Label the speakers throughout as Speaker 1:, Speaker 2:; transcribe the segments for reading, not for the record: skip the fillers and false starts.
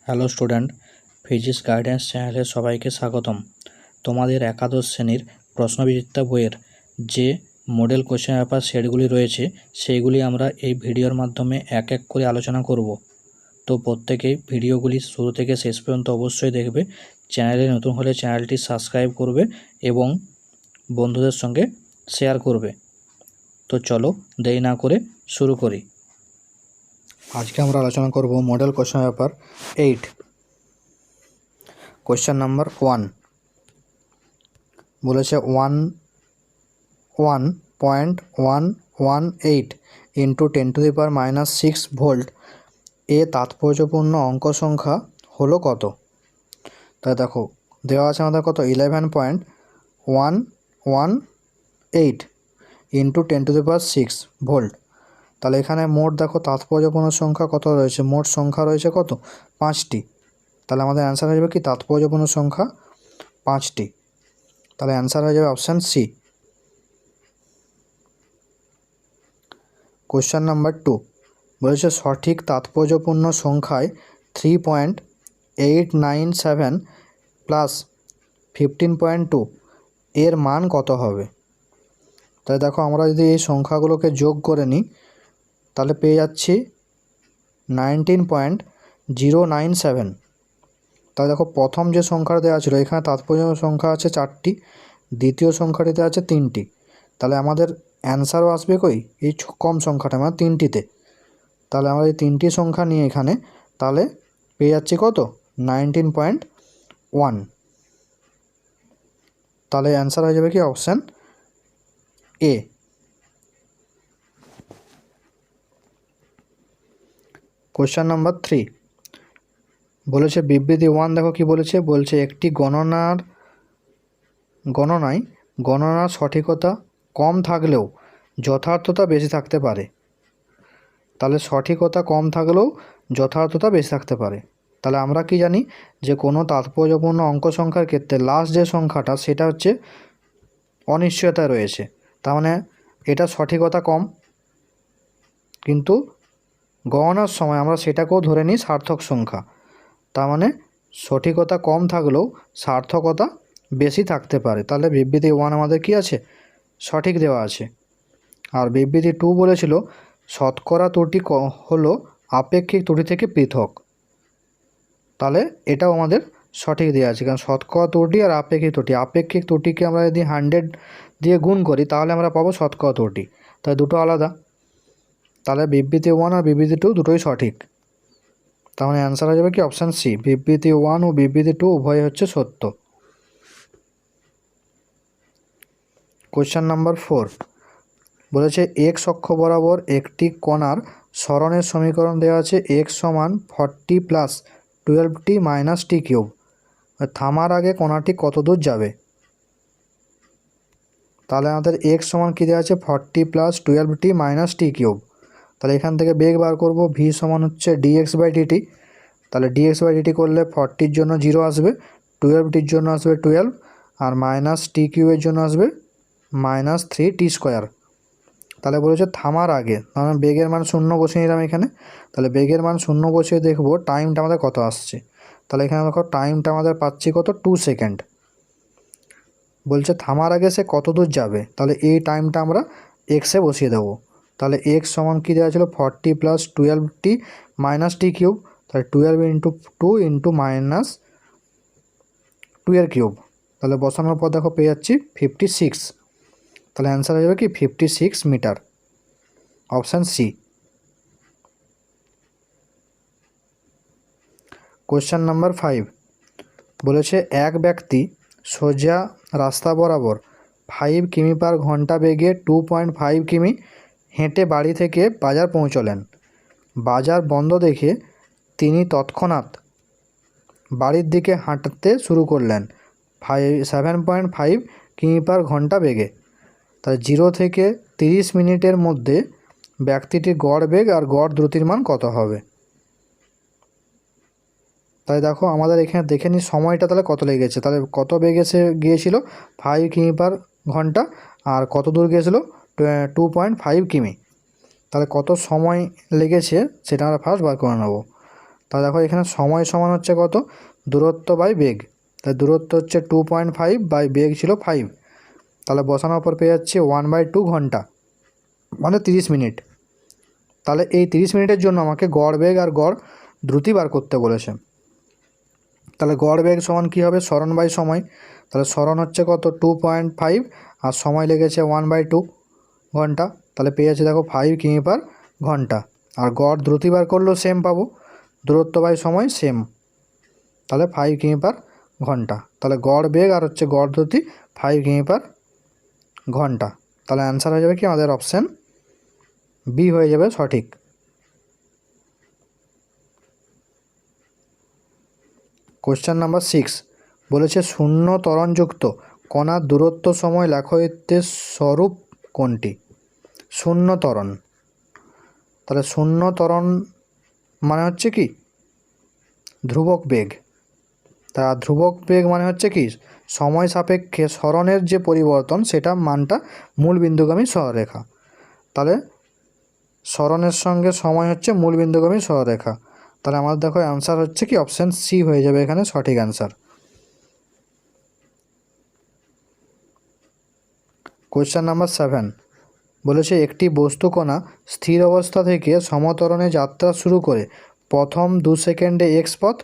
Speaker 1: Hello student, physics guidance চ্যানেলে সবাইকে স্বাগতম। তোমাদের একাদশ শ্রেণীর প্রশ্নবিচিত্রা বইয়ের যে মডেল কোশ্চেন পেপার সেটগুলি রয়েছে সেইগুলি আমরা এই ভিডিওর মাধ্যমে এক এক করে আলোচনা করব। তো প্রত্যেকেই ভিডিওগুলি শুরু থেকে শেষ পর্যন্ত অবশ্যই দেখবে। চ্যানেলে নতুন হলে চ্যানেলটি সাবস্ক্রাইব করবে এবং বন্ধুদের সঙ্গে শেয়ার করবে। তো চলো দেরি না করে শুরু করি। আজকে আমরা আলোচনা করব model question paper 8। Question number 1 বলেছে 1.118 ইন্টু 10⁻⁻6 ভোল্ট এ তাৎপর্যপূর্ণ অঙ্ক সংখ্যা হলো কত? তাই দেখো দেওয়া আছে আমাদের কত 11.118 ইন্টু 10⁻6 ভোল্ট। তাহলে এখানে মোট দেখো তাৎপর্যপূর্ণ সংখ্যা কত রয়েছে, মোট সংখ্যা রয়েছে কত 5টি। তাহলে আমাদের অ্যান্সার হয়ে যাবে কি তাৎপর্যপূর্ণ সংখ্যা 5টি। তাহলে অ্যান্সার হয়ে যাবে অপশান সি। কোশ্চেন নাম্বার 2 বলেছে সঠিক তাৎপর্যপূর্ণ সংখ্যায় 3.897 প্লাস 15.2 এর মান কত হবে? তাই দেখো আমরা যদি এই সংখ্যাগুলোকে যোগ করে নিই তাহলে পেয়ে যাচ্ছি 19.097। তাহলে দেখো প্রথম যে সংখ্যাটা দেওয়া ছিল এখানে তাৎপর্যপূর্ণ সংখ্যা আছে 4টি, দ্বিতীয় সংখ্যাটিতে আছে 3টি। তাহলে আমাদের অ্যান্সারও আসবে কই এই কম সংখ্যাটা মানে 3টিতে। তাহলে আমরা এই 3টি সংখ্যা নিয়ে এখানে তাহলে পেয়ে যাচ্ছি কত 19.1। তাহলে অ্যান্সার হয়ে যাবে কি অপশান এ। কোশ্চেন নাম্বার 3 বলেছে বিবৃতি 1 দেখো কি বলছে একটি গণনার সঠিকতা কম থাকলেও যথার্থতা বেশি থাকতে পারে। তাহলে সঠিকতা কম থাকলেও যথার্থতা বেশি থাকতে পারে। তাহলে আমরা কি জানি যে কোনো তাৎপর্যপূর্ণ অঙ্ক সংখ্যার ক্ষেত্রে লাস্ট যে সংখ্যাটা সেটা হচ্ছে অনিশ্চয়তা রয়েছে, তার মানে এটা সঠিকতা কম, কিন্তু গণনার সময় আমরা সেটাকেও ধরে নিই সার্থক সংখ্যা। তার মানে সঠিকতা কম থাকলেও সার্থকতা বেশি থাকতে পারে। তাহলে বিবৃতি 1 আমাদের কি আছে সঠিক দেওয়া আছে। আর বিবৃতি 2 বলেছিল শতকরা ত্রুটি হলো আপেক্ষিক ত্রুটি থেকে পৃথক। তাহলে এটাও আমাদের সঠিক দেওয়া আছে, কারণ শতকরা ত্রুটি আর আপেক্ষিক ত্রুটিকে আমরা যদি 100 দিয়ে গুণ করি তাহলে আমরা পাবো শতকরা ত্রুটি, তাই দুটো আলাদা। তাহলে বিবৃতি 1 আর বিবৃতি 2 দুটোই সঠিক। তাহলে অ্যান্সার হয়ে যাবে কি অপশান সি, বিবৃতি 1 ও বিবৃতি 2 উভয় হচ্ছে সত্য। কোশ্চেন নাম্বার 4 বলেছে এক্স অক্ষ বরাবর একটি কণার সরণের সমীকরণ দেওয়া আছে এক্স সমান 40 প্লাস 12t মাইনাস টি কিউব। থামার আগে কণাটি কত দূর যাবে? তাহলে আমাদের এক্স সমান কী দেওয়া আছে 40 প্লাস 12t মাইনাস টি কিউব। তাহলে এখান থেকে বেগ বার করব, ভি সমান হচ্ছে dx/dt। তাহলে dx/dt করলে 40-র জন্য 0 আসবে, 12-টির জন্য আসবে 12, আর মাইনাস টি কিউবের জন্য আসবে মাইনাস 3t²। তাহলে বলেছে থামার আগে, আমরা বেগের মান 0 বসিয়ে নিলাম এখানে। তাহলে বেগের মান 0 বসিয়ে দেখব টাইমটা আমাদের কত আসছে। তাহলে এখানে দেখো টাইমটা আমাদের পাচ্ছি কত 2 সেকেন্ড। বলছে থামার আগে সে কত দূর যাবে, তাহলে এই টাইমটা আমরা এক্সে বসিয়ে দেবো। তাহলে এক্স সমান কী দেওয়া ছিল 40 প্লাস 12t মাইনাস টি কিউব। তাহলে 12 ইন্টু 2 ইন্টু মাইনাস 2 এর কিউব। তাহলে বসানোর পর দেখো পেয়ে যাচ্ছি 56। তাহলে অ্যান্সার হয়ে যাবে কি 56 metre, option C. Question number 5 বলেছে এক ব্যক্তি সোজা রাস্তা বরাবর 5 কিমি/ঘন্টা বেগে 2.5 কিমি হেঁটে বাড়ি থেকে বাজার পৌঁছলেন। বাজার বন্ধ দেখে তিনি তৎক্ষণাৎ বাড়ির দিকে হাঁটতে শুরু করলেন 7.5 কিমি/ঘন্টা বেগে। তাই 0 থেকে 30 মিনিটের মধ্যে ব্যক্তিটির গড় বেগ আর গড় দ্রুতির মান কত হবে? তাই দেখো আমাদের এখানে দেখে নিই সময়টা তাহলে কত লেগেছে। তাহলে কত বেগে সে গিয়েছিল 5 কিমি/ঘন্টা, আর কত দূর গিয়েছিল 2.5 কিমি। তাহলে কত সময় লেগেছে সেটা আমরা ফার্স্ট বার করে নেব। তাহলে দেখো এখানে সময় সমান হচ্ছে কত, দূরত্ব বাই বেগ। তাই দূরত্ব হচ্ছে 2.5 বাই বেগ ছিল 5, তাহলে বসানোর পর পেয়ে যাচ্ছি 1/2 ঘন্টা মানে 30 মিনিট। তাহলে এই 30 মিনিটের জন্য আমাকে গড় বেগ আর গড় দ্রুতি বার করতে বলেছে। তাহলে গড় বেগ সমান কী হবে, সরণ বাই সময়। তাহলে সরণ হচ্ছে কত 2.5 আর সময় লেগেছে 1/2 ঘন্টা, তাহলে পেয়ে যাচ্ছে দেখো 5 কিমি পার ঘন্টা। আর গড় দ্রুতি বার করলেও সেম পাবো, দূরত্ব বাই সময় সেম, তাহলে 5 কিমি পার ঘন্টা। তাহলে গড় বেগ আর হচ্ছে গড় দ্রুতি 5 কিমি পার ঘন্টা। তাহলে অ্যান্সার হয়ে যাবে কি আমাদের অপশান বি হয়ে যাবে সঠিক। কোশ্চেন নাম্বার 6 বলেছে শূন্য ত্বরণযুক্ত কণার দূরত্ব সময় লেখচিত্রের স্বরূপ কোনটি? শূন্য ত্বরণ, তাহলে শূন্য ত্বরণ মানে হচ্ছে কি ধ্রুবক বেগ। তা ধ্রুবক বেগ মানে হচ্ছে কি সময় সাপেক্ষে সরণের যে পরিবর্তন সেটা মানটা মূল বিন্দুগামী সরলরেখা। তাহলে সরণের সঙ্গে সময় হচ্ছে মূল বিন্দুগামী সরলরেখা। তাহলে আমাদের দেখো অ্যান্সার হচ্ছে কি অপশান সি হয়ে যাবে এখানে সঠিক অ্যান্সার। কোয়েশ্চেন নাম্বার 7 বলেছে একটি বস্তুকণা স্থির অবস্থা থেকে সমত্বরণে যাত্রা শুরু করে প্রথম 2 সেকেন্ডে এক্স পথ,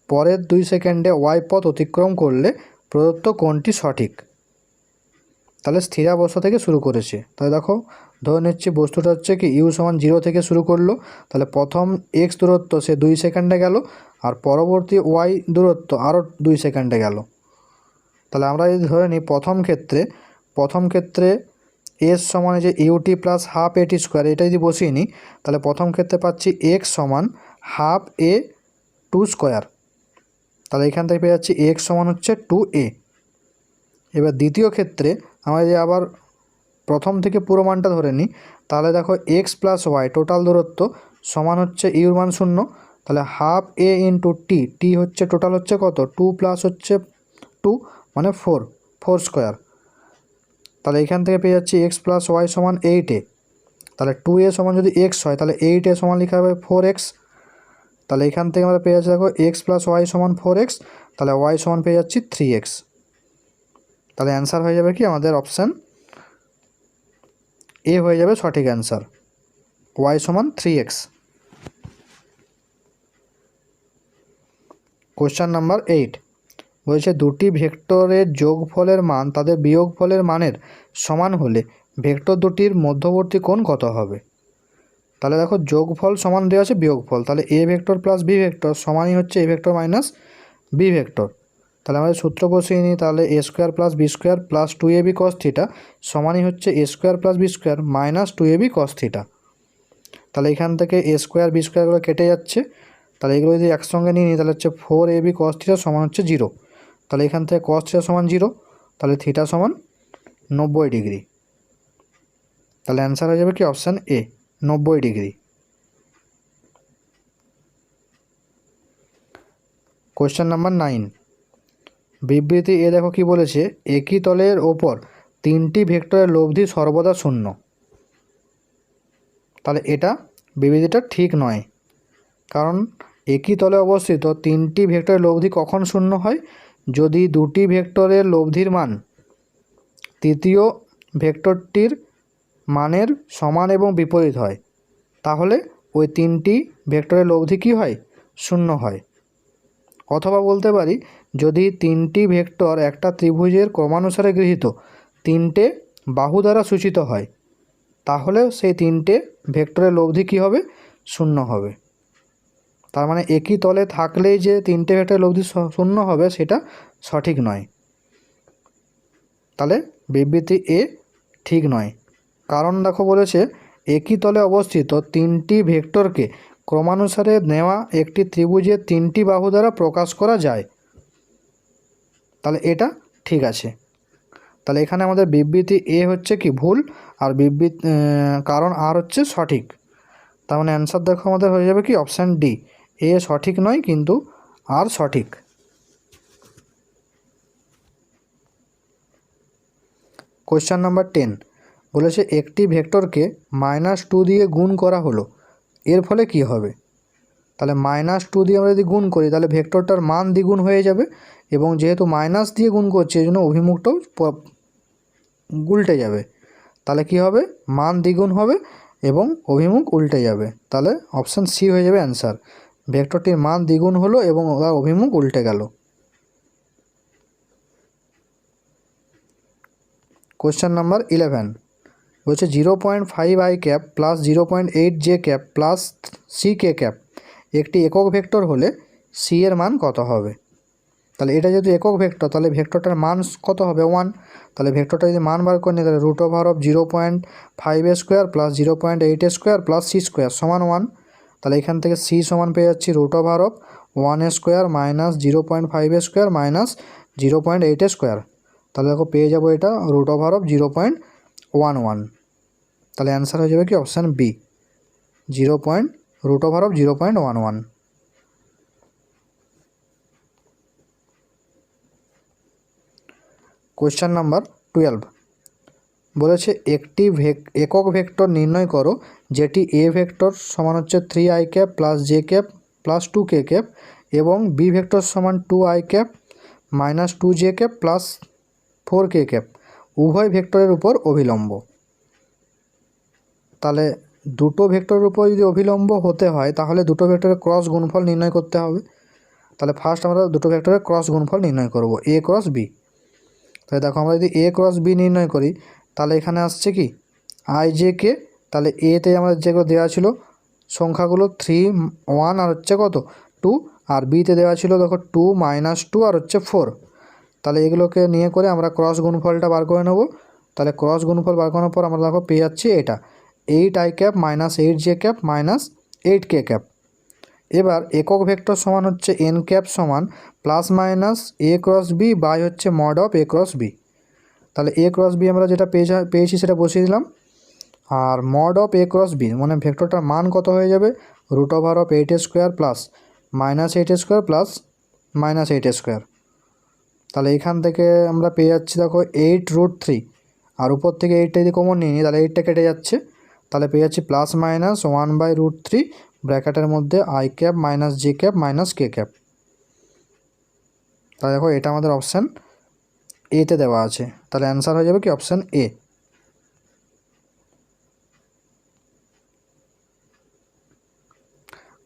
Speaker 1: পরের 2 সেকেন্ডে ওয়াই পথ অতিক্রম করলে প্রদত্ত কোণটি সঠিক। তাহলে স্থিরাবস্থা থেকে শুরু করেছে, তাহলে দেখো ধরে নিচ্ছি বস্তুটা হচ্ছে কি ইউ সমান 0 থেকে শুরু করলো, তাহলে প্রথম এক্স দূরত্ব সে 2 সেকেন্ডে গেল আর পরবর্তী ওয়াই দূরত্ব আরও 2 সেকেন্ডে গেল। তাহলে আমরা যদি ধরে নিই প্রথম ক্ষেত্রে এস সমান যে ইউটি প্লাস হাফ এটি স্কোয়ার, এটা যদি বসিয়ে নিই তাহলে প্রথম ক্ষেত্রে পাচ্ছি এক্স সমান হাফ এ 2 স্কোয়ার, তাহলে এখান থেকে পেয়ে যাচ্ছি এক্স সমান হচ্ছে 2a। এবার দ্বিতীয় ক্ষেত্রে আমরা যদি আবার প্রথম থেকে পুরো মানটা ধরে নিই তাহলে দেখো এক্স প্লাস ওয়াই টোটাল দূরত্ব সমান হচ্ছে ইউর মান 0, তাহলে হাফ এ ইন্টু টি হচ্ছে টোটাল হচ্ছে কত 2 প্লাস হচ্ছে 2 মানে 4 স্কোয়ার। তাহলে এখান থেকে পেয়ে যাচ্ছি এক্স প্লাস ওয়াই সমান 8a, তাহলে 2a সমান যদি এক্স হয় তাহলে 8a সমান লেখা হবে 4x। তাহলে এখান থেকে আমরা পেয়ে যাচ্ছি দেখো এক্স প্লাস ওয়াই সমান 4x, তাহলে ওয়াই সমান পেয়ে যাচ্ছি 3x। তাহলে অ্যান্সার হয়ে যাবে কি আমাদের অপশান এ হয়ে যাবে সঠিক অ্যান্সার, ওয়াই সমান 3x। কোশ্চেন নাম্বার 8 বলছে দুটি ভেক্টরের যোগফলের মান তাদের বিয়োগফলের মানের সমান হলে ভেক্টর দুটির মধ্যবর্তী কোণ কত হবে? তাহলে দেখো যোগফল সমান দেওয়া আছে বিয়োগফল, তাহলে A vector plus B vector সমানই হচ্ছে A vector minus B vector. তাহলে আমাদের সূত্র বসিয়ে নিই, তাহলে A square plus B square plus 2ab cos theta সমানই হচ্ছে A square plus B square minus 2ab cos theta. তাহলে এখান থেকে এ স্কোয়ার বি স্কোয়ারগুলো কেটে যাচ্ছে, তাহলে এগুলো যদি একসঙ্গে নিয়ে নিই তাহলে হচ্ছে 4ab cos থিটা সমান হচ্ছে 0, তাহলে এখান থেকে cos থিটা সমান 0, তাহলে থিটা সমান 90 ডিগ্রি। তাহলে অ্যান্সার হয়ে যাবে কি option A 90 degree. Question number 9 বিবৃতি এ দেখো কি বলেছে একই তলের ওপর 3টি ভেক্টরের লব্ধি সর্বদা শূন্য। তাহলে এটা বিবৃতিটা ঠিক নয়, কারণ একই তলে অবস্থিত 3টি ভেক্টরের লব্ধি কখন শূন্য হয়, যদি দুটি ভেক্টরের লব্ধির মান তৃতীয় ভেক্টরটির মানের সমান এবং বিপরীত হয়, তাহলে ওই 3টি ভেক্টরের লব্ধি কী হয় শূন্য হয়। অথবা বলতে পারি যদি 3টি ভেক্টর একটা ত্রিভুজের ক্রমানুসারে গৃহীত 3টে বাহু দ্বারা সূচিত হয়, তাহলে সেই 3টে ভেক্টরের লব্ধি কী হবে শূন্য হবে। তার মানে একই তলে থাকলেই যে 3টে ভেক্টরের লব্ধি শূন্য হবে সেটা সঠিক নয়। তাহলে বিবৃতি এ ঠিক নয়, কারণ দেখো বলেছে একই তলে অবস্থিত 3টি ভেক্টরকে ক্রমানুসারে নেওয়া একটি ত্রিভুজের 3টি বাহু দ্বারা প্রকাশ করা যায়, তাহলে এটা ঠিক আছে। তাহলে এখানে আমাদের বিবৃতি এ হচ্ছে কি ভুল আর কারণ আর হচ্ছে সঠিক। তার মানে অ্যান্সার দেখো আমাদের হয়ে যাবে কি অপশান ডি, এ সঠিক নয় কিন্তু আর সঠিক। কোয়েশ্চেন নাম্বার 10 বলেছে একটি ভেক্টরকে -2 দিয়ে গুণ করা হলো, এর ফলে কি হবে? তাহলে -2 দিয়ে আমরা যদি গুণ করি তাহলে ভেক্টরটার মান দ্বিগুণ হয়ে যাবে, এবং যেহেতু মাইনাস দিয়ে গুণ করছি এই জন্য অভিমুখটাও উল্টে যাবে। তাহলে কি হবে, মান দ্বিগুণ হবে এবং অভিমুখ উল্টে যাবে। তাহলে অপশান সি হয়ে যাবে অ্যান্সার। ভেক্টরটির মান দ্বিগুণ হলো এবং তার অভিমুখ উল্টে গেল। কোশ্চেন নাম্বার 11 বলছে 0.5 i cap plus 0.8 J cap plus C K cap একটি একক ভেক্টর হলে সি এর মান কত হবে। তাহলে এটা যদি একক ভেক্টর তাহলে ভেক্টরটার মান কত হবে 1। তাহলে ভেক্টরটা যদি মান বার করে নিই তাহলে √0.5 প্লাস 0.8 প্লাস সি স্কোয়ার সমান 1। তাহলে এখান থেকে সি সমান পেয়ে যাচ্ছি √1 মাইনাস 0.5 মাইনাস 0.8। তাহলে দেখো পেয়ে যাবো এটা √0.11। তাহলে অ্যান্সার হয়ে যাবে কি অপশান বি, √0.11। কোশ্চেন নাম্বার 12 বলেছে একটি একক ভেক্টর নির্ণয় করো যেটি এ ভেক্টর সমান হচ্ছে 3i cap plus J cap plus 2k cap এবং বি ভেক্টর সমান 2i cap minus 2j cap plus 4k cap উভয় ভেক্টরের উপর অভিলম্ব। তাহলে দুটো ভেক্টরের উপর যদি অভিলম্ব হতে হয় তাহলে দুটো ভেক্টরের ক্রস গুণফল নির্ণয় করতে হবে। তাহলে ফার্স্ট আমরা দুটো ভেক্টরের ক্রস গুণফল নির্ণয় করব, এ ক্রস বি। তাহলে দেখো আমরা যদি এ ক্রস বি নির্ণয় করি তাহলে এখানে আসছে কি আই জে কে। তাহলে এতে আমাদের যেগুলো দেওয়া ছিল সংখ্যাগুলো 3, 1 আর হচ্ছে কত 2, আর বিতে দেওয়া ছিল দেখো 2, -2 আর হচ্ছে 4। তাহলে এগুলোকে নিয়ে করে আমরা ক্রস গুণফলটা বার করে নেব। তাহলে ক্রস গুণফল বার করার পর আমরা দেখো পেয়ে যাচ্ছি এটা 8i cap minus 8j cap minus 8k cap. এবার একক ভেক্টর সমান হচ্ছে এন ক্যাপ সমান plus minus A cross B by হচ্ছে mod of A cross B. তাহলে এ ক্রস বি আমরা যেটা পেয়েছি সেটা বসিয়ে দিলাম, আর mod of A cross B মানে ভেক্টরটার মান কত হয়ে যাবে √8² প্লাস -8² প্লাস -8²। তাহলে এখান থেকে আমরা পেয়ে যাচ্ছি দেখো 8√3, আর উপর থেকে 8টা যদি কমন নিয়ে নিই তাহলে 8টা কেটে যাচ্ছে। তাহলে পেয়ে যাচ্ছি প্লাস মাইনাস 1/√3 ব্র্যাকেটের মধ্যে I cap minus J cap minus K cap. তাহলে দেখো এটা আমাদের অপশান এতে দেওয়া আছে। তাহলে অ্যান্সার হয়ে যাবে কি অপশান এ।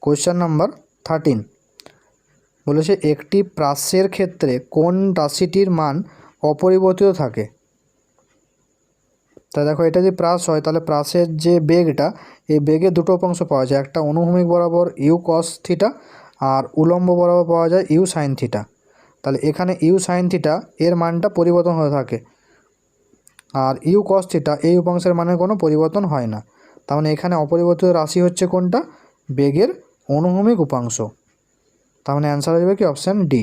Speaker 1: কোয়েশ্চেন নাম্বার 13 বলেছে একটি প্রাস্যের ক্ষেত্রে কোন রাশিটির মান অপরিবর্তিত থাকে। তা দেখো এটা যদি প্রাস হয় তাহলে প্রাসের যে বেগটা, এই বেগের দুটো উপাংশ পাওয়া যায়, একটা অনুভূমিক বরাবর ইউ কস থিটা আর উলম্ব বরাবর পাওয়া যায় ইউ সাইন থিটা। তাহলে এখানে ইউ সাইন থিটা এর মানটা পরিবর্তন হয়ে থাকে, আর ইউ কস থিটা এই উপাংশের মানের কোনো পরিবর্তন হয় না। তার মানে এখানে অপরিবর্তিত রাশি হচ্ছে কোনটা, বেগের অনুভূমিক উপাংশ। তার মানে অ্যান্সার হয়ে যাবে কি অপশান ডি।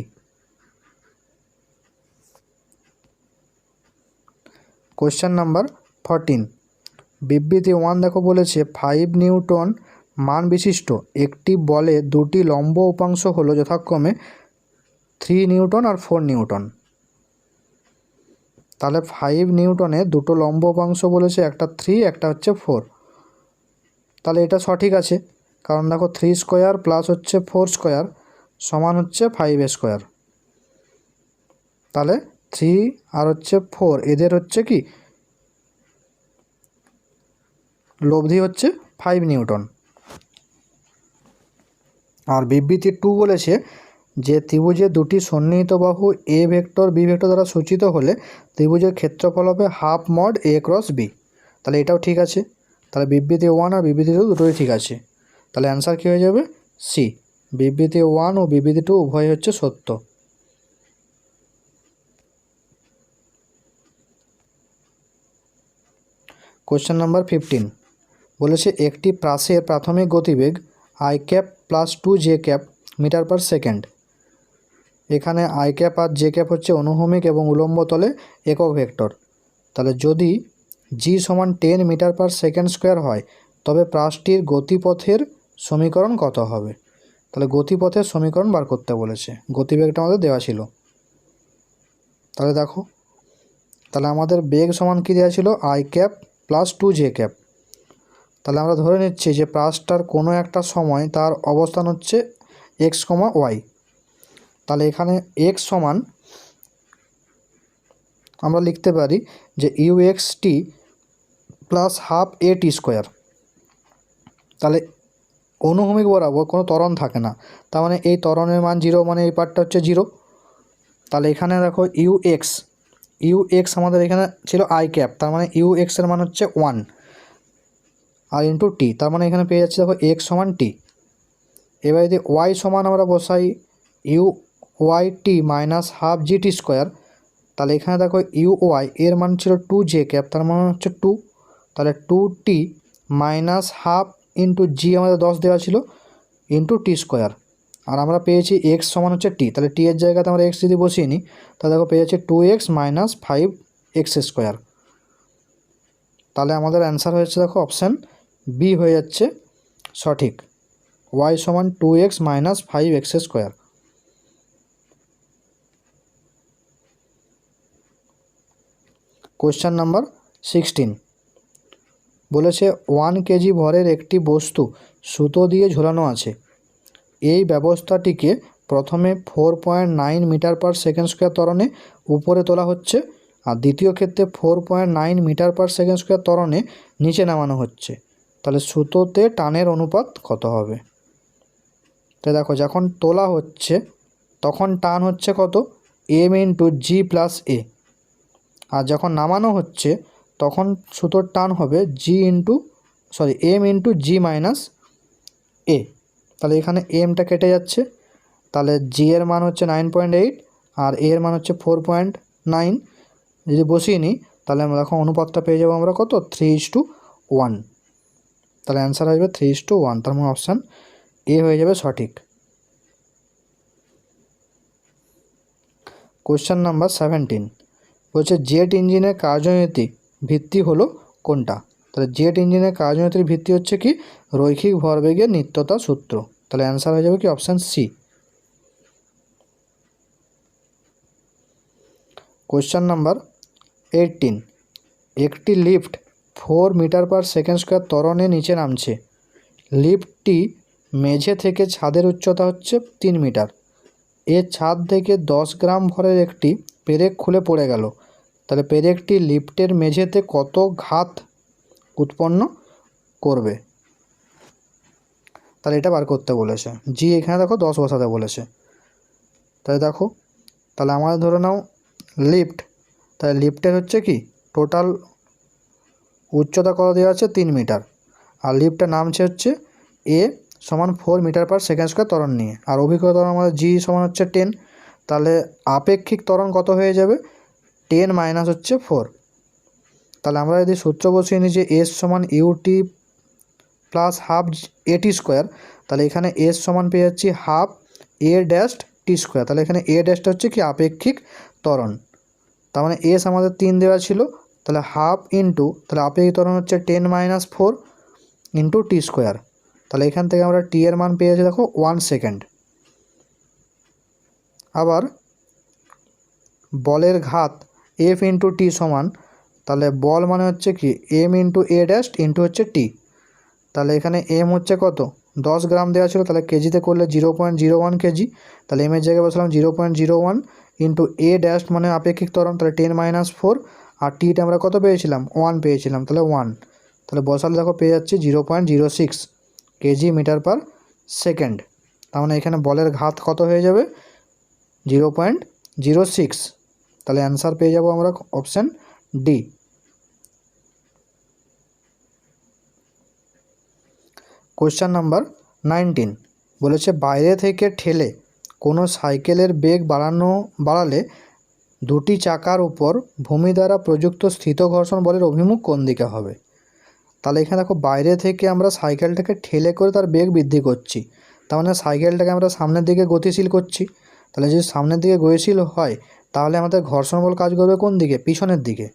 Speaker 1: কোয়েশ্চেন নাম্বার 14 বিবৃতি 1 দেখো বলেছে 5 নিউটন মান বিশিষ্ট একটি বলে দুটি লম্ব উপাংশ হলো যথাক্রমে 3 নিউটন আর 4 নিউটন। তাহলে 5 নিউটনে দুটো লম্ব উপাংশ বলেছে, একটা 3 একটা হচ্ছে 4। তাহলে এটা সঠিক আছে, কারণ দেখো 3² প্লাস হচ্ছে 4² সমান হচ্ছে 5²। তাহলে 3 আর হচ্ছে 4 এদের হচ্ছে কি লব্ধি হচ্ছে 5 নিউটন। আর বিবৃতি 2 বলেছে যে ত্রিভুজের দুটি সন্নিহিত বাহু এ ভেক্টর বি ভেক্টর দ্বারা সূচিত হলে ত্রিভুজের ক্ষেত্রফল হবে half mod A cross B. তাহলে এটাও ঠিক আছে। তাহলে বিবৃতি 1 আর বিবৃতি 2 দুটোই ঠিক আছে। তাহলে অ্যান্সার কী হয়ে যাবে সি, বিবৃতি 1 ও বিবৃতি 2 উভয় হচ্ছে সত্য। কোশ্চেন নাম্বার 15 বলেছে একটি প্রাসের প্রাথমিক গতিবেগ I cap plus 2j cap meter per second. এখানে আই ক্যাপ আর জে ক্যাপ হচ্ছে অনুভূমিক এবং উলম্ব তলে একক ভেক্টর। তাহলে যদি জি সমান 10 মিটার পার সেকেন্ড স্কোয়ার হয় তবে প্রাসটির গতিপথের সমীকরণ কত হবে। তাহলে গতিপথের সমীকরণ বার করতে বলেছে, গতিবেগটা আমাদের দেওয়া ছিল। তাহলে দেখো, তাহলে আমাদের বেগ সমান কী দেওয়া ছিল I cap plus 2j cap. তাহলে আমরা ধরে নিচ্ছি যে পাঁচটার কোনো একটা সময় তার অবস্থান হচ্ছে এক্স কমা ওয়াই। তাহলে এখানে এক্স সমান আমরা লিখতে পারি যে U X T plus half A T square. তাহলে অনুভূমিক বরাবর কোনো ত্বরণ থাকে না, তার মানে এই ত্বরণের মান জিরো, মানে এই পার্টটা হচ্ছে জিরো। তাহলে এখানে দেখো ইউ এক্স আমাদের এখানে ছিল আই ক্যাপ, তার মানে ইউ এক্সের মান হচ্ছে 1 আর ইন্টু টি, তার মানে এখানে পেয়ে যাচ্ছি দেখো এক্স সমান টি। এবার যদি ওয়াই সমান আমরা বসাই U Y T minus half G T square, তাহলে এখানে দেখো ইউ ওয়াই এর মান ছিল 2 জে ক্যাপ, তার মানে হচ্ছে 2, তাহলে 2t মাইনাস হাফ ইন্টু জি আমাদের 10 দেওয়া ছিল ইন্টু টি স্কোয়ার। আর আমরা পেয়েছি এক্স সমান হচ্ছে টি, তাহলে টি এর জায়গাতে আমরা এক্স যদি বসিয়ে নিই তাহলে দেখো পেয়ে যাচ্ছে 2x মাইনাস 5x স্কোয়ার। তাহলে আমাদের অ্যান্সার হয়েছে দেখো অপশান বি হয়ে যাচ্ছে সঠিক, ওয়াই সমান 2x minus 5x square. Question number 16 বলেছে 1 কেজি ভরের একটি বস্তু সুতো দিয়ে ঝোলানো আছে। এই ব্যবস্থাটিকে প্রথমে 4.9 মিটার পার সেকেন্ড স্কোয়ার ত্বরণে উপরে তোলা হচ্ছে, আর দ্বিতীয় ক্ষেত্রে 4.9 মিটার পার সেকেন্ড স্কোয়ার ত্বরণে নিচে নামানো হচ্ছে। তাহলে সুতোতে টানের অনুপাত কত হবে? তো দেখো যখন তোলা হচ্ছে তখন টান হচ্ছে কত, এম ইন্টু জি প্লাস এ, আর যখন নামানো হচ্ছে তখন সুতোর টান হবে এম ইন্টু জি মাইনাস এ। তাহলে এখানে এমটা কেটে যাচ্ছে, তাহলে জি এর মান হচ্ছে 9.8 আর এ এর মান হচ্ছে 4.9। যদি বসিয়ে নিই তাহলে আমরা দেখো অনুপাতটা পেয়ে যাবো আমরা কত, 3:1। তাহলে অ্যান্সার আসবে 3:1, তার মানে অপশান এ হয়ে যাবে সঠিক। কোয়েশ্চেন নাম্বার 17 বলছে জেট ইঞ্জিনের কার্যনীতি ভিত্তি হলো কোনটা? তাহলে জেট ইঞ্জিনের কার্যনীতির ভিত্তি হচ্ছে কি, রৈখিক ভরবেগের নিত্যতা সূত্র। তাহলে অ্যান্সার হয়ে যাবে কি অপশান সি। কোয়েশ্চেন নাম্বার 18 একটি lift 4 meter per second square ত্বরণে নিচে নামছে। লিফটটি মেঝে থেকে ছাদের উচ্চতা হচ্ছে 3 মিটার। এর ছাদ থেকে 10 গ্রাম ভরের একটি পেরেক খুলে পড়ে গেল। তাহলে পেরেকটি লিফটের মেঝেতে কত ঘাত উৎপন্ন করবে? তাহলে এটা বার করতে বলেছে, জি এখানে দেখো 10 বসাতে বলেছে। তাহলে দেখো, তাহলে আমাদের ধরে নাও লিফট, তাহলে লিফটের হচ্ছে কি টোটাল উচ্চতা কত দেওয়া আছে 3 মিটার, আর লিফটটা নামছে হচ্ছে এ সমান 4 মিটার পার সেকেন্ড স্কোয়ার ত্বরণ নিয়ে, আর অভিজ্ঞতা ত্বরণ আমাদের জি সমান হচ্ছে 10। তাহলে আপেক্ষিক ত্বরণ কত হয়ে যাবে, 10 মাইনাস হচ্ছে 4। তাহলে আমরা যদি সূত্র বসিয়ে নিই যে এস সমান UT plus half A T square, তাহলে এখানে এস সমান পেয়ে যাচ্ছি half a dash T square. তাহলে এখানে এ ড্যাশটা হচ্ছে কি আপেক্ষিক ত্বরণ, তার মানে এস আমাদের 3 দেওয়া ছিল, তাহলে হাফ ইন্টু, তাহলে আপেক্ষিক ত্বরণ হচ্ছে 10 মাইনাস 4 ইন্টু টি স্কোয়ার। তাহলে এখান থেকে আমরা টি এর মান পেয়ে যাচ্ছি দেখো 1 সেকেন্ড। আবার বলের ঘাত এফ ইন্টু টি সমান, তাহলে বল মানে হচ্ছে কি M into a dash into হচ্ছে টি। তাহলে এখানে এম হচ্ছে কত, 10 গ্রাম দেওয়া ছিল, তাহলে কেজিতে করলে 0.01 কেজি। তাহলে এমের জায়গায় বসলাম 0.01 ইন্টু এ ড্যাশ মানে আপেক্ষিক ত্বরণ, তাহলে 10 মাইনাস 4, আর টিটা আমরা কত পেয়েছিলাম 1 পেয়েছিলাম, তাহলে 1। তাহলে বসালে দেখো পেয়ে যাচ্ছি 0.06 কেজি মিটার পার সেকেন্ড। তার মানে এখানে বলের ঘাত কত হয়ে যাবে 0.06। তাহলে অ্যান্সার পেয়ে যাব আমরা অপশান ডি। কোয়েশ্চেন নাম্বার 19 বলেছে বাইরে থেকে ঠেলে কোনো সাইকেলের বেগ বাড়ালে দুটি চাকার উপর ভূমি দ্বারা প্রযুক্ত স্থিত ঘর্ষণ বলের অভিমুখ কোন দিকে হবে? তাহলে এখানে দেখো বাইরে থেকে আমরা সাইকেলটাকে ঠেলে করে তার বেগ বৃদ্ধি করছি, তার মানে সাইকেলটাকে আমরা সামনের দিকে গতিশীল করছি। তাহলে যদি সামনের দিকে গতিশীল হয় তাহলে আমাদের ঘর্ষণ বল কাজ করবে কোন দিকে, পিছনের দিকে।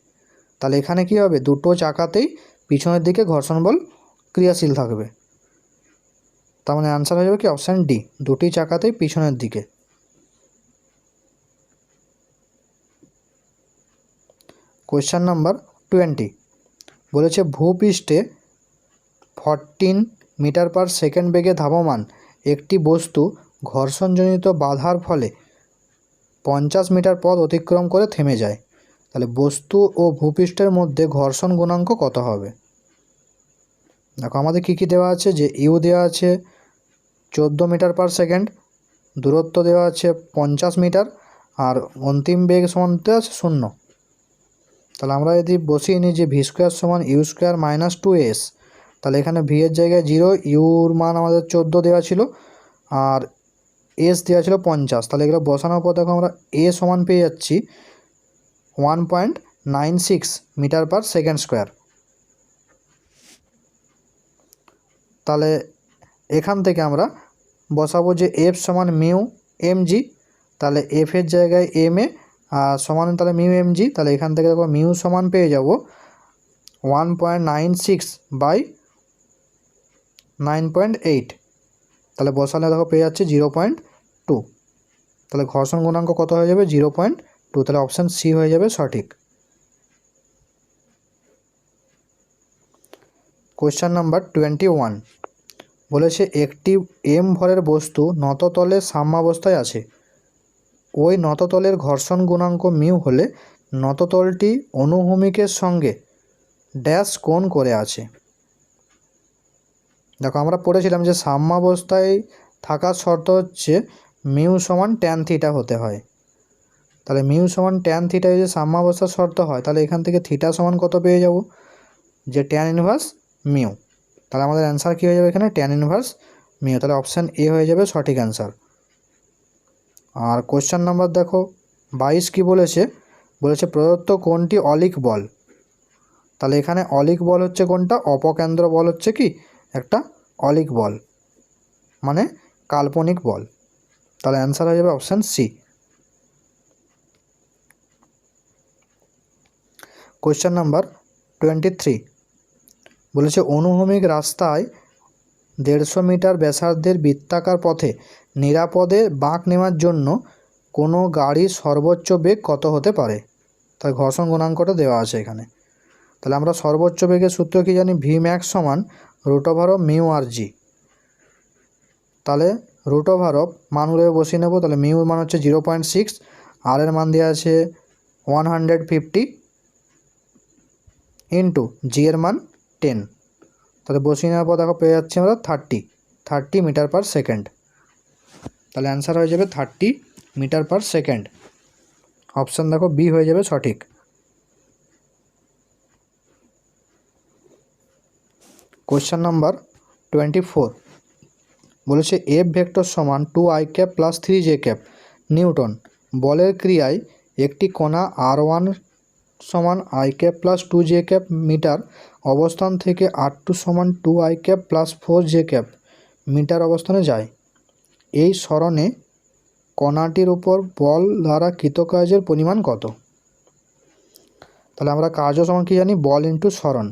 Speaker 1: তাহলে এখানে কি হবে, দুটো চাকাতেই পিছনের দিকে ঘর্ষণ বল ক্রিয়াশীল থাকবে, তার মানে অ্যান্সার হয়ে যাবে কি অপশান ডি, দুটি চাকাতেই পিছনের দিকে। কোয়েশ্চেন নাম্বার 20 বলেছে ভূপৃষ্ঠে 14 মিটার পার সেকেন্ড বেগে ধাবমান একটি বস্তু ঘর্ষণজনিত বাধার ফলে 50 মিটার পথ অতিক্রম করে থেমে যায়, তাহলে বস্তু ও ভূপৃষ্ঠের মধ্যে ঘর্ষণ গুণাঙ্ক কত হবে? দেখো আমাদের কী কী দেওয়া আছে, যে ইউ দেওয়া আছে 14 মিটার পার সেকেন্ড, দূরত্ব দেওয়া আছে 50 মিটার, আর অন্তিম বেগ সমান দেওয়া আছে 0। তাহলে আমরা যদি বসিয়ে নিই যে ভি স্কোয়ার সমান ইউ স্কোয়ার মাইনাস 2s, তাহলে এখানে ভি এর জায়গায় 0, ইউর মান আমাদের 14 দেওয়া ছিল, আর এস দেওয়া ছিল 50। তাহলে এগুলো বসানোর পর দেখো আমরা এ সমান পেয়ে যাচ্ছি 1.96 মিটার পার সেকেন্ড স্কোয়ার। তাহলে এখান থেকে আমরা বসাবো যে এফ সমান মিউ এম জি, তাহলে এফের জায়গায় এম এ আর সমান তাহলে মিউ এম জি। তাহলে এখান থেকে দেখো মিউ সমান পেয়ে যাব 1.96 বাই 9.8, তাহলে বসালে দেখো পেয়ে যাচ্ছে 0.2। তাহলে ঘর্ষণ গুণাঙ্ক কত হয়ে যাবে? 0.2। তাহলে অপশান সি হয়ে যাবে সঠিক। কোয়েশ্চেন নাম্বার 21 বলেছে একটি এম ভরের বস্তু নততলে সাম্যাবস্থায় আছে। ওই নততলের ঘর্ষণ গুণাঙ্ক মিউ হলে নততলটি অনুভূমিকের সঙ্গে ড্যাশ কোণ করে আছে। দেখো আমরা পড়েছিলাম যে সাম্যাবস্থায় থাকার শর্ত হচ্ছে মিউ সমান ট্যান থিটা হতে হয়। তাহলে মিউ সমান ট্যান থিটা যদি সাম্যাবস্থার শর্ত হয়, তাহলে এখান থেকে থিটা সমান কত পেয়ে যাব? যে ট্যান ইনভার্স মিউ। তাহলে আমাদের অ্যান্সার কী হয়ে যাবে এখানে? Tan inverse mu. তাহলে অপশান এ হয়ে যাবে সঠিক অ্যান্সার। আর কোশ্চেন নাম্বার দেখো 22 কী বলেছে? বলেছে প্রদত্ত কোণটি অলিক বল। তাহলে এখানে অলিক বল হচ্ছে কোনটা? অপকেন্দ্র বল হচ্ছে কি একটা অলিক বল, মানে কাল্পনিক বল। তাহলে অ্যান্সার হয়ে যাবে অপশান সি। কোয়েশ্চেন নাম্বার 23 বলেছে অনুভূমিক রাস্তায় 150 মিটার ব্যাসার্ধের বৃত্তাকার পথে নিরাপদে বাঁক নেওয়ার জন্য কোনো গাড়ির সর্বোচ্চ বেগ কত হতে পারে? তাই ঘর্ষণ গুণাঙ্কটা দেওয়া আছে এখানে। তাহলে আমরা সর্বোচ্চ বেগের সূত্র কি জানি? ভি ম্যাক্স সমান √অফ মিউ আর জি। তাহলে √অফ মানগুলো বসিয়ে নেব। তাহলে মিউর মান হচ্ছে 0.6, আর এর মান দেওয়া আছে 150 ইন্টু জি এর মান 10। তাহলে বসিয়ে নেওয়ার পর দেখো পেয়ে যাচ্ছি আমরা 30 মিটার পার সেকেন্ড। তাহলে অ্যান্সার হয়ে যাবে 30 মিটার পার সেকেন্ড। অপশান দেখো বি হয়ে যাবে সঠিক। কোয়েশ্চেন নাম্বার 24 বলেছে এফ ভেক্টর সমান 2i cap plus 3j cap Newton বলের ক্রিয়ায় একটি কণা r1 সমান i cap plus 2j cap metre অবস্থান থেকে r2 সমান 2i cap plus 4j cap metre অবস্থানে যায়। এই সরণে কণাটির উপর বল দ্বারা কৃতকার্যের পরিমাণ কত? তাহলে আমরা কার্য সমান কি জানি? বল ইন্টু সরণ।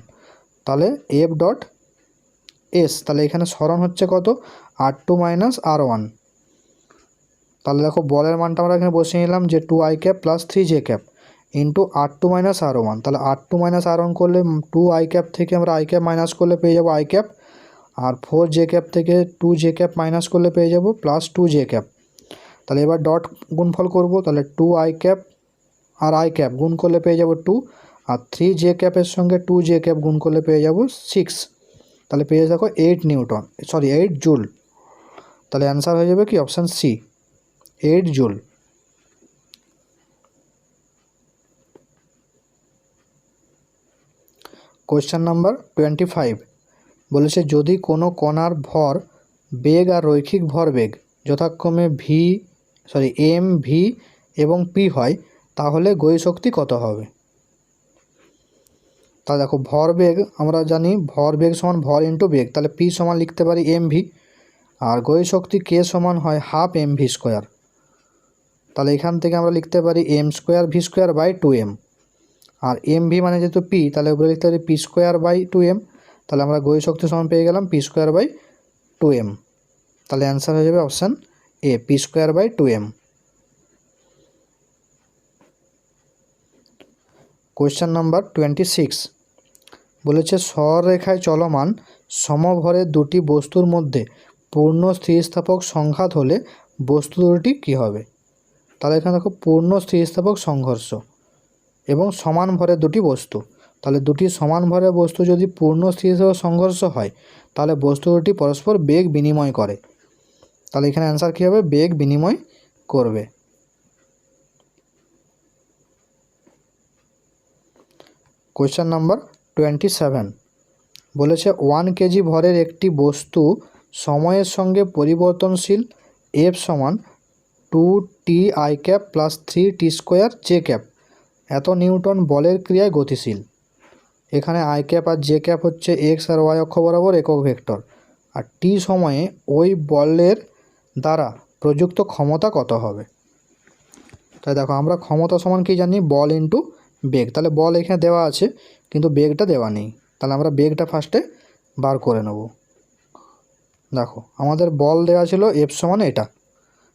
Speaker 1: তাহলে এফ ডট এস, তাহলে এখানে সরণ হচ্ছে কত? r2 minus r1। তাহলে দেখো বলের মানটা আমরা এখানে বসিয়ে নিলাম যে 2i cap plus 3j cap into r2 minus r1। তাহলে r2 মাইনাস r1 করলে 2i ক্যাপ থেকে আমরা i ক্যাপ মাইনাস করলে পেয়ে যাবো i cap, R 4j cap থেকে 2j ক্যাপ মাইনাস করলে পেয়ে যাবো প্লাস 2j ক্যাপ। তাহলে এবার ডট গুণফল করব। তাহলে 2i cap R i cap গুণ করলে পেয়ে যাবো 2, আর 3j ক্যাপের সঙ্গে 2j ক্যাপ গুণ করলে পেয়ে যাবো 6। তাহলে পেয়ে দেখো 8 জুল। তাহলে অ্যান্সার হয়ে যাবে কি? Option C, 8 joule. Question number 25 বলেছে যদি কোনো কণার ভর বেগ আর রৈখিক ভরবেগ যথাক্রমে এম ভি এবং পি হয়, তাহলে গতিশক্তি কত হবে? তা দেখো ভরবেগ আমরা জানি ভরবেগ সমান ভর ইন্টু বেগ, তাহলে পি সমান লিখতে পারি এম ভি, আর গতিশক্তি কে সমান হয় হাফ এম ভি স্কোয়ার। তাহলে এখান থেকে আমরা লিখতে পারি M square V square by 2m, আর এম ভি মানে যেহেতু পি, তাহলে উপরে লিখতে পারি পি স্কোয়ার বাই 2m। তাহলে আমরা গতিশক্তি সমান পেয়ে গেলাম পি স্কোয়ার বাই 2m। তাহলে অ্যান্সার হয়ে যাবে option A, P square by 2m। Question number 26 বলেছে সরলরেখায় চলমান সমভরের দুটি বস্তুর মধ্যে পূর্ণ স্থিতিস্থাপক সংঘাত হলে বস্তু দুটি কী হবে? তাহলে এখানে দেখো পূর্ণ স্থিতিস্থাপক সংঘর্ষ এবং সমান ভরের দুটি বস্তু, তাহলে দুটি সমান ভরের বস্তু যদি পূর্ণ স্থিতিস্থাপক সংঘর্ষ হয় তাহলে বস্তু দুটি পরস্পর বেগ বিনিময় করে। তাহলে এখানে অ্যান্সার কী হবে? বেগ বিনিময় করবে। কোয়েশ্চেন নাম্বার 27 বলেছে 1 কেজি ভরের একটি বস্তু সময়ের সঙ্গে পরিবর্তনশীল F সমান 2t i cap plus 3t square J cap এত নিউটন বলের ক্রিয়ায় গতিশীল। এখানে আই ক্যাপ আর জে ক্যাপ হচ্ছে এক্স আর ওয়াই অক্ষ বরাবর একক ভেক্টর, আর টি সময়ে ওই বলের দ্বারা প্রযুক্ত ক্ষমতা কত হবে? তাই দেখো আমরা ক্ষমতা সমান কি জানি? বল ইন্টু বেগ। তাহলে বল এখানে দেওয়া আছে কিন্তু বেগটা দেওয়া নেই, তাহলে আমরা বেগটা ফার্স্টে বার করে নেব। দেখো আমাদের বল দেওয়া ছিল এফ সমান এটা,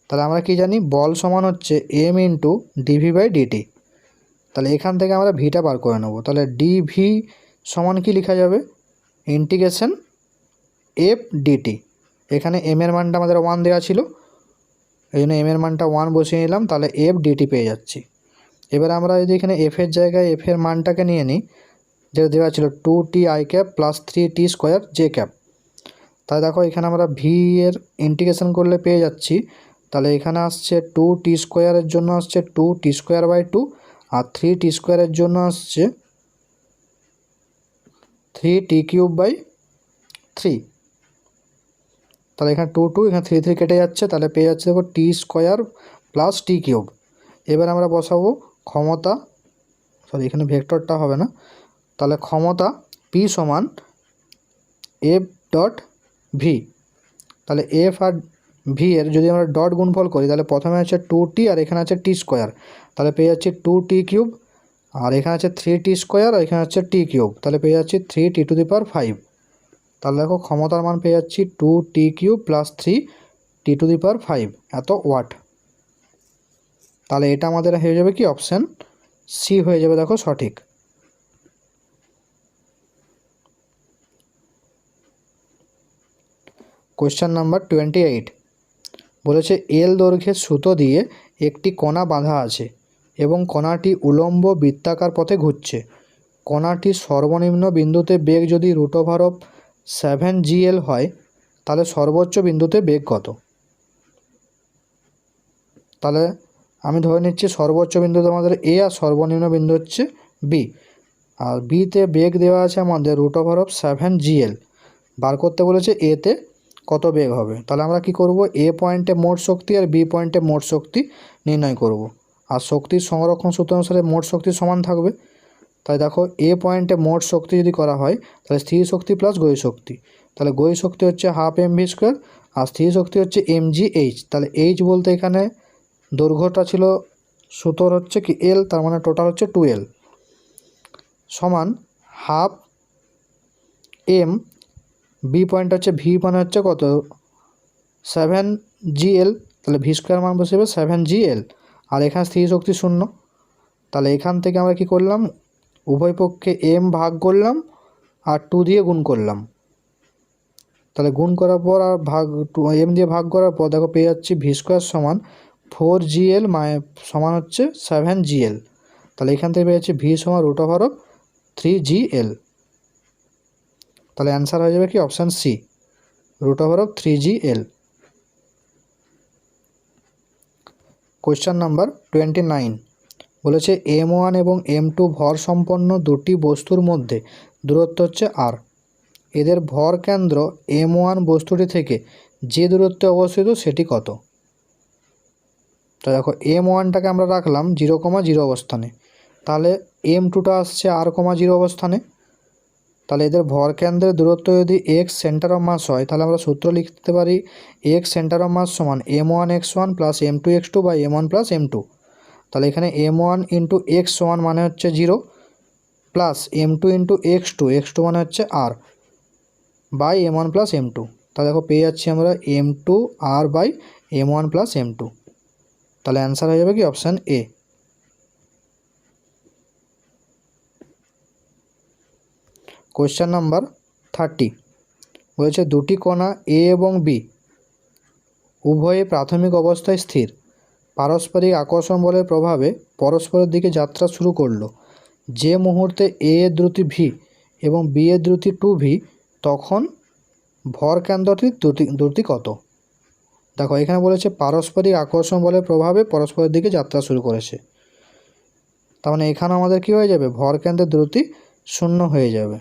Speaker 1: তাহলে আমরা কি জানি? বল সমান হচ্ছে M into DV by DT. তাহলে এখান থেকে আমরা ভিটা বার করে নেব। তাহলে ডিভি সমান কি লেখা যাবে? Integration F DT. এখানে এম এর মানটা আমাদের 1 দেওয়া ছিল, এই জন্য এম এর মানটা 1 বসিয়ে নিলাম, তাহলে এফ ডিটি পেয়ে যাচ্ছি। এবার আমরা যদি এখানে এফের জায়গায় এফের মানটাকে নিয়ে নিই, যেটা দেওয়া ছিল 2t i cap plus 3t square J cap, তাহলে দেখো এখানে আমরা ভি এর ইন্টিগ্রেশন করলে পেয়ে যাচ্ছি। তাহলে এখানে আসছে 2t স্কোয়ারের জন্য আসছে 2t square by 2, R 3t স্কোয়ারের জন্য আসছে 3t কিউব বাই 3। তাহলে এখানে 2 2 এখানে 3 3 কেটে যাচ্ছে, তাহলে পেয়ে যাচ্ছে দেখো টি স্কোয়ার প্লাস টি কিউব। এবার আমরা বসাবো ক্ষমতা, সরি এখানে ভেক্টরটা হবে না, তাহলে ক্ষমতা পি সমান এফ ডট ভি। তাহলে এফ আর ভি এর যদি আমরা ডট গুণফল করি তাহলে প্রথমে আছে 2t আর এখানে আছে টি স্কোয়ার, তাহলে পেয়ে যাচ্ছি 2t কিউব, আর এখানে আছে 3t স্কোয়ার আর এখানে আছে টি কিউব, তাহলে পেয়ে যাচ্ছি 3t টু দি পাওয়ার 5। তাহলে দেখো ক্ষমতার মান পেয়ে যাচ্ছি 2t cube plus 3t to the power 5 এত ওয়াট। তাহলে এটা আমাদের হয়ে যাবে কি? অপশান সি হয়ে যাবে দেখো সঠিক। কোয়েশ্চেন নাম্বার 28 বলেছে এল দৈর্ঘ্যের সুতো দিয়ে একটি কণা বাঁধা আছে এবং কণাটি উলম্ব বৃত্তাকার পথে ঘুরছে। কণাটির সর্বনিম্ন বিন্দুতে বেগ যদি √7gl হয় তাহলে সর্বোচ্চ বিন্দুতে বেগ কত? তাহলে আমি ধরে নিচ্ছি সর্বোচ্চ বিন্দুতে আমাদের এ আর সর্বনিম্ন বিন্দু হচ্ছে বি, আর বিতে বেগ দেওয়া আছে আমাদের √7gl। বার করতে বলেছে এতে কত বেগ হবে। তাহলে আমরা কি করব? এ পয়েন্টে মোট শক্তি আর বি পয়েন্টে মোট শক্তি নির্ণয় করব, আর শক্তির সংরক্ষণ সূত্র অনুসারে মোট শক্তি সমান থাকবে। তাই দেখো এ পয়েন্টে মোট শক্তি যদি করা হয় তাহলে স্থির শক্তি প্লাস গতি শক্তি, তাহলে গতি শক্তি হচ্ছে হাফ mv² আর স্থির শক্তি হচ্ছে mgh। তাহলে এইচ বলতে এখানে দৈর্ঘ্যটা ছিল সুতোর হচ্ছে কি এল, তার মানে টোটাল হচ্ছে 2l সমান হাফ এম, বি পয়েন্ট হচ্ছে ভি মানে হচ্ছে কত? 7gl, তাহলে ভি স্কোয়ার মান বসে যাবে 7gl, আর এখানে স্থির শক্তি 0। তাহলে এখান থেকে আমরা কি করলাম? উভয় পক্ষে এম ভাগ করলাম আর 2 দিয়ে গুণ করলাম, তাহলে গুণ করার পর আর ভাগ এম দিয়ে ভাগ করার পর দেখো পেয়ে যাচ্ছি ভি স্কোয়ার সমান 4gl সমান হচ্ছে 7gl। তাহলে এখান থেকে পেয়ে যাচ্ছি ভি সমান √3gl। তাহলে অ্যান্সার হয়ে যাবে কি? Option C √3gl। Question number 29 বলেছে m1 এবং m2 ভর সম্পন্ন দুটি বস্তুর মধ্যে দূরত্ব হচ্ছে r। এদের ভর কেন্দ্র m1 বস্তুটি থেকে যে দূরত্বে অবস্থিত সেটি কত? তো দেখো m1টাকে আমরা রাখলাম 0,0 অবস্থানে, তাহলে m2টা আসছে r,0 অবস্থানে। তাহলে এদের ভর কেন্দ্রের দূরত্ব যদি x সেন্টার অফ মাস হয় তাহলে আমরা সূত্র লিখতে পারি x সেন্টার অফ মাস সমান m1x1 plus m2x2 by m1 plus m2। তাহলে এখানে m1 ইন্টু x সমান মানে হচ্ছে 0 প্লাস m2 ইন্টু x2 মানে হচ্ছে r by m1 plus m2। তাহলে দেখো পেয়ে যাচ্ছি আমরা m2 r by m1 plus m2। তাহলে অ্যান্সার হয়ে যাবে কি? Option A. কোয়েশ্চেন নাম্বার 30 বলেছে দুটি কণা এ এবং বি উভয়ে প্রাথমিক অবস্থায় স্থির, পারস্পরিক আকর্ষণ বলের প্রভাবে পরস্পরের দিকে যাত্রা শুরু করলো। যে মুহূর্তে এ এর দ্রুতি ভি এবং বি এর দ্রুতি 2v, তখন ভর কেন্দ্রটির দ্রুতি কত? দেখো এখানে বলেছে পারস্পরিক আকর্ষণ বলের প্রভাবে পরস্পরের দিকে যাত্রা শুরু করেছে, তার মানে এখানে আমাদের কি হয়ে যাবে, ভর কেন্দ্রের দ্রুতি 0 হয়ে যাবে।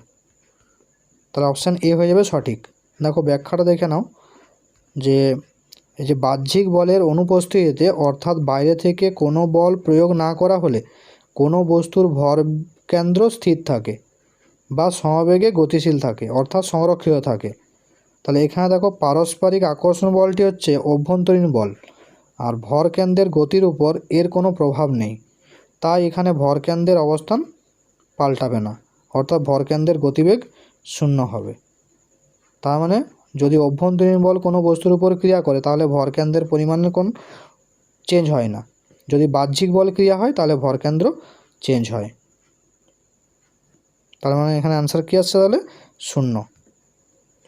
Speaker 1: তাহলে অপশান এ হয়ে যাবে সঠিক। দেখো ব্যাখ্যাটা দেখে নাও, যে এই যে বাহ্যিক বলের অনুপস্থিতিতে অর্থাৎ বাইরে থেকে কোনো বল প্রয়োগ না করা হলে কোনো বস্তুর ভর কেন্দ্র স্থির থাকে বা সমবেগে গতিশীল থাকে অর্থাৎ সংরক্ষিত থাকে। তাহলে এখানে দেখো পারস্পরিক আকর্ষণ বলটি হচ্ছে অভ্যন্তরীণ বল, আর ভর কেন্দ্রের গতির উপর এর কোনো প্রভাব নেই, তাই এখানে ভর কেন্দ্রের অবস্থান পাল্টাবে না, অর্থাৎ ভর কেন্দ্রের গতিবেগ 0 হবে। তার মানে যদি অভ্যন্তরীণ বল কোনো বস্তুর উপর ক্রিয়া করে তাহলে ভর কেন্দ্রের পরিমাণের কোন চেঞ্জ হয় না, যদি বাহ্যিক বল ক্রিয়া হয় তাহলে ভর কেন্দ্র চেঞ্জ হয়। তার মানে এখানে অ্যান্সার কী আসছে, তাহলে 0।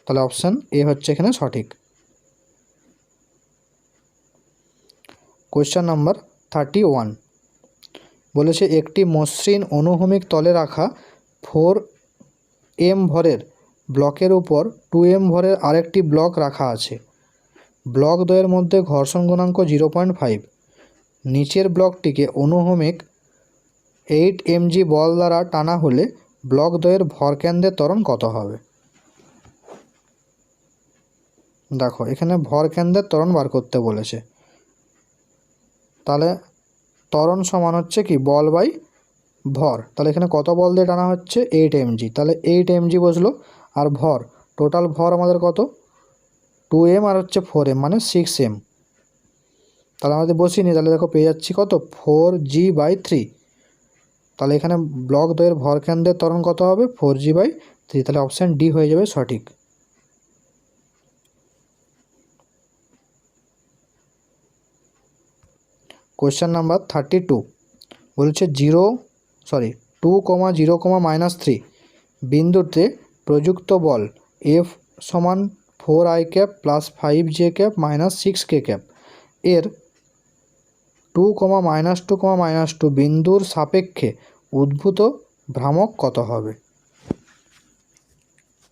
Speaker 1: তাহলে অপশান এ হচ্ছে এখানে সঠিক। কোয়েশ্চেন নাম্বার 31 বলেছে একটি মসৃণ অনুভূমিক তলে রাখা 4m ভরের ব্লকের উপর 2m ভরের আরেকটি ব্লক রাখা আছে। ব্লক দ্বয়ের মধ্যে ঘর্ষণ গুণাঙ্ক 0.5। নিচের ব্লকটিকে অনুভূমিক 8mg বল দ্বারা টানা হলে ব্লক দ্বয়ের ভরকেন্দ্রের ত্বরণ কত হবে? দেখো এখানে ভরকেন্দ্রের ত্বরণ বার করতে বলেছে, তাহলে ত্বরণ সমান হচ্ছে কি বল বাই ভর। তাহলে এখানে কত বল দিয়ে টানা হচ্ছে 8mg, তাহলে 8mg বসলো, আর ভর টোটাল ভর আমাদের কত 2m আর হচ্ছে 4m মানে 6m। তাহলে আমাদের বসিয়ে নিই, তাহলে দেখো পেয়ে যাচ্ছি কত 4g/3। তাহলে এখানে ব্লক দ্বয়ের ভর কেন্দ্রের ত্বরণ কত হবে 4g/3। তাহলে অপশান ডি হয়ে যাবে সঠিক। কোয়েশ্চেন নাম্বার 32 বলছে 2,0,-3 বিন্দুতে প্রযুক্ত বল F সমান 4i cap plus 5j cap minus 6k cap এর 2,-2,-2 বিন্দুর সাপেক্ষে উদ্ভূত ভ্রামক কত হবে?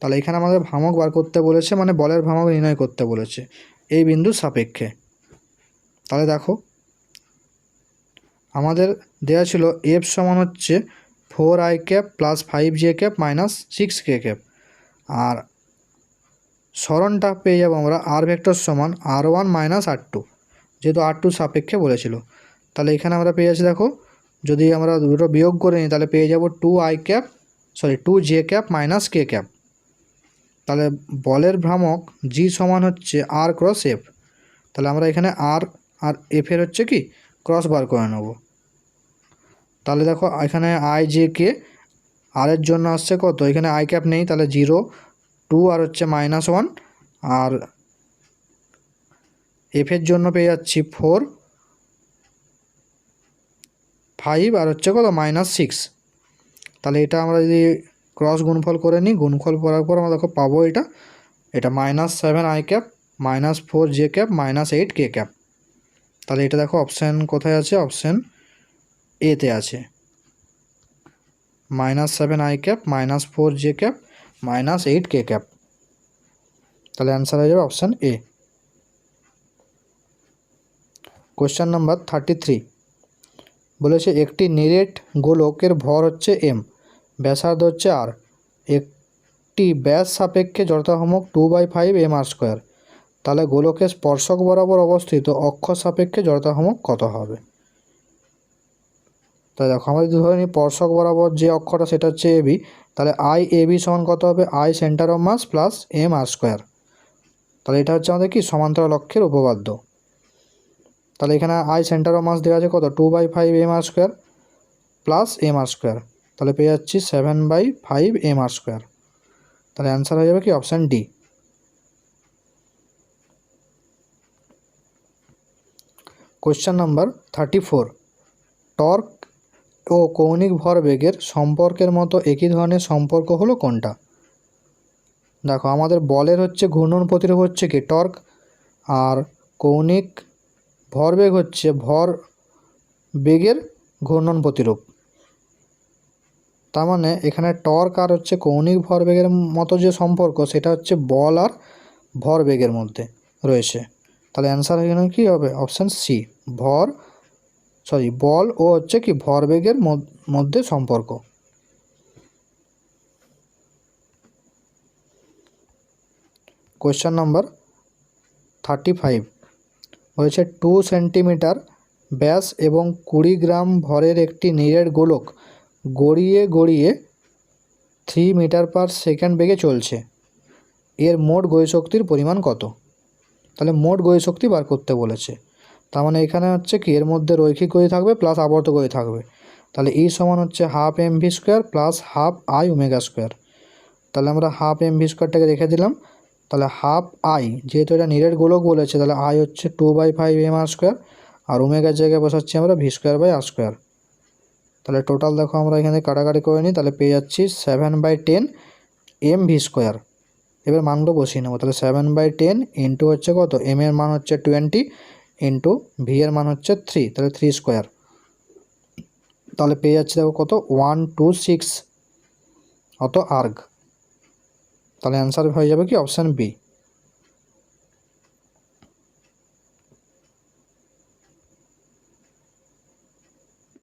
Speaker 1: তাহলে এখানে আমাদের ভ্রামক বার করতে বলেছে, মানে বলের ভ্রামক নির্ণয় করতে বলেছে এই বিন্দুর সাপেক্ষে। তাহলে দেখো আমাদের দেওয়া ছিল এফ সমান হচ্ছে 4i cap plus 5j cap minus 6k cap, আর সরণটা পেয়ে যাবো আমরা আর ভেক্টর সমান r1 মাইনাস r2, যেহেতু r2 সাপেক্ষে বলেছিল। তাহলে এখানে আমরা পেয়ে যাচ্ছি, দেখো যদি আমরা দুটো বিয়োগ করে নিই তাহলে পেয়ে যাব 2j cap minus k cap. তাহলে বলের ভ্রামক g সমান হচ্ছে r ক্রস f। তাহলে আমরা এখানে r আর f এর হচ্ছে কি ক্রস বার করে নেব। তাহলে দেখো এখানে i j কে আর এর জন্য আসছে কত, এখানে i ক্যাপ নেই, তাহলে 0, 2 আর হচ্ছে -1, আর f এর জন্য পেয়ে যাচ্ছি 4, 5 আর হচ্ছে কত -6। তাহলে এটা আমরা যদি ক্রস গুণফল করে নিই, গুণফল করার পর আমরা দেখো পাবো এটা -7i cap minus 4j cap minus 8k cap. তাহলে এটা দেখো অপশান কোথায় আছে, অপশান এতে আছে, -7i cap minus 4j cap minus 8k cap. তাহলে অ্যান্সার হয়ে যাবে অপশান এ। কোয়েশ্চেন নাম্বার 33 বলেছে একটি নিরেট গোলকের ভর হচ্ছে m, ব্যাসার্ধ হচ্ছে r, একটি ব্যাস সাপেক্ষে জড়তা ভ্রামক 2/5 mr²। তাহলে গোলকের স্পর্শক বরাবর অবস্থিত অক্ষ সাপেক্ষে জড়তা ভ্রামক কত হবে? তাই দেখো আমরা যদি ধরে নিই স্পর্শক বরাবর যে অক্ষটা সেটা হচ্ছে ab, তাহলে i/ab সমান কত হবে i centre of mass plus mr²। তাহলে এটা হচ্ছে আমাদের কি সমান্তরাল অক্ষের উপপাদ্য। তাহলে এখানে i সেন্টার অফ মাস দেওয়া আছে কত 2/5 প্লাস mr², তাহলে পেয়ে যাচ্ছি 7/5 mr²। তাহলে অ্যান্সার হয়ে যাবে কি option D. Question number 34 torque ও কৌণিক ভরবেগের সম্পর্কের মতো একই ধরনের সম্পর্ক হলো কোনটা? দেখো আমাদের বলের হচ্ছে ঘূর্ণন প্রতিরোধ হচ্ছে কি টর্ক, আর কৌণিক ভরবেগ হচ্ছে ভর বেগের ঘূর্ণন প্রতিরূপ। তার মানে এখানে টর্ক আর হচ্ছে কৌণিক ভরবেগের মতো যে সম্পর্ক সেটা হচ্ছে বল আর ভরবেগের মধ্যে রয়েছে। তাহলে অ্যান্সার এখানে কী হবে? অপশান সি, বল ও হচ্ছে কি ভরবেগের মধ্যে সম্পর্ক। কোয়েশ্চেন নাম্বার 35 হয়েছে 2 সেন্টিমিটার ব্যাস এবং 20 গ্রাম ভরের একটি নিরেট গোলক গড়িয়ে গড়িয়ে 3 মিটার পার সেকেন্ড বেগে চলছে, এর মোট গতিশক্তির পরিমাণ কত? তাহলে মোট গতিশক্তি বার করতে বলেছে। তার মানে এখানে হচ্ছে কি এর মধ্যে রৈখিক গতি থাকবে প্লাস আবর্ত গতি থাকবে। তাহলে ই সমান হচ্ছে half M V square plus half I omega square. তাহলে আমরা হাফ এম ভি স্কোয়ারটাকে রেখে দিলাম। তাহলে হাফ আই, যেহেতু এটা নিরেট গোলক বলেছে, তাহলে আই হচ্ছে 2/5 এম আর স্কোয়ার, আর ওমেগার জায়গায় বসাচ্ছি আমরা V square by R square. তাহলে টোটাল দেখো আমরা এখানে কাটাকাটি করে নিই, তাহলে পেয়ে যাচ্ছি 7/10 এম ভি স্কোয়ার। এবার মানগুলো বসিয়ে নেবো। তাহলে 7/10 ইন্টু হচ্ছে কত, এম এর মান হচ্ছে 20 ইন্টু ভি এর মান হচ্ছে 3, তাহলে 3 স্কোয়ার। তাহলে পেয়ে যাচ্ছি দেখো কত, 126 অত আর্গ। তাহলে অ্যান্সার হয়ে যাবে কি অপশান বি।